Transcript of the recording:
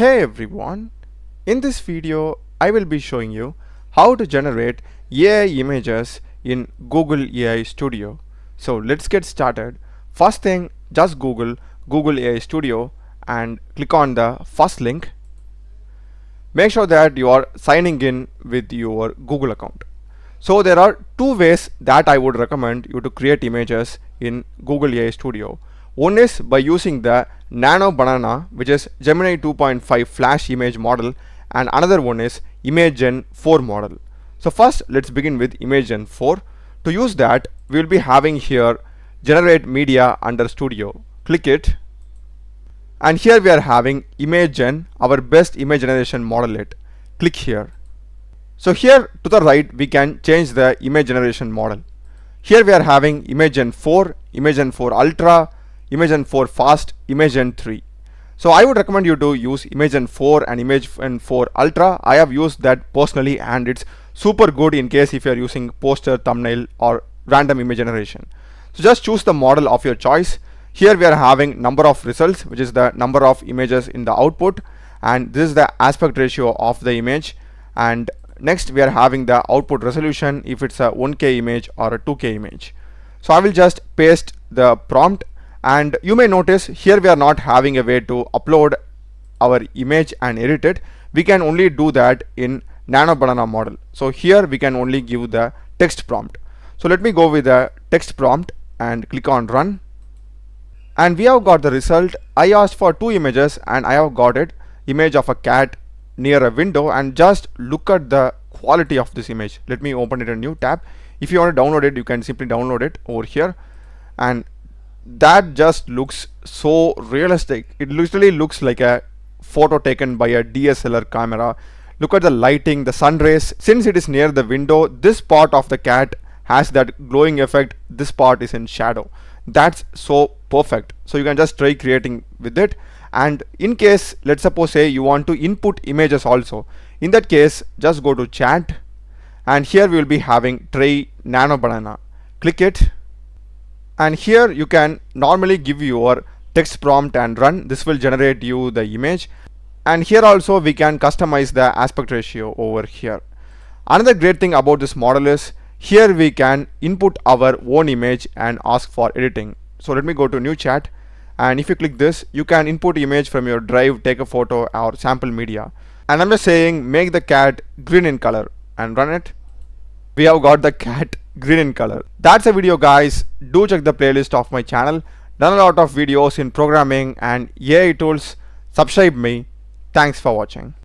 Hey everyone, in this video I will be showing you how to generate AI images in Google AI Studio. So let's get started. First thing, just Google AI Studio and click on the first link. Make sure that you are signing in with your Google account. So there are two ways that I would recommend you to create images in Google AI Studio. One is by using the Nano Banana, which is Gemini 2.5 Flash image model, and another one is ImageGen 4 model. So first let's begin with ImageGen 4. To use that, we will be having here generate media under Studio. Click it, and here we are having ImageGen, our best image generation model yet. Click here. So here to the right we can change the image generation model. Here we are having ImageGen 4, ImageGen 4 Ultra, ImageGen 4 Fast, ImageGen 3. So I would recommend you to use ImageGen 4 and ImageGen 4 Ultra. I have used that personally and it's super good in case if you are using poster, thumbnail or random image generation. So just choose the model of your choice. Here we are having number of results, which is the number of images in the output, and this is the aspect ratio of the image. And next we are having the output resolution, if it's a 1K image or a 2K image. So I will just paste the prompt, and you may notice here we are not having a way to upload our image and edit it. We can only do that in Nano Banana model. So here we can only give the text prompt. So let me go with the text prompt and click on run. And we have got the result. I asked for two images and I have got it. Image of a cat near a window, and just look at the quality of this image. Let me open it in a new tab. If you want to download it, you can simply download it over here, and that just looks so realistic. It literally looks like a photo taken by a DSLR camera. Look at the lighting, the sun rays. Since it is near the window, this part of the cat has that glowing effect, this part is in shadow. That's so perfect. So you can just try creating with it. And in case, let's suppose say you want to input images also, in that case just go to chat, and here we will be having try Nano Banana. Click it, and here you can normally give your text prompt and run. This will generate you the image, and here also we can customize the aspect ratio over here. Another great thing about this model is here we can input our own image and ask for editing. So let me go to new chat, and if you click this, you can input image from your drive, take a photo or sample media, and I'm just saying make the cat green in color and run it. We have got the cat green in color. That's a video, guys. Do check the playlist of my channel. Done a lot of videos in programming and AI tools. Subscribe me. Thanks for watching.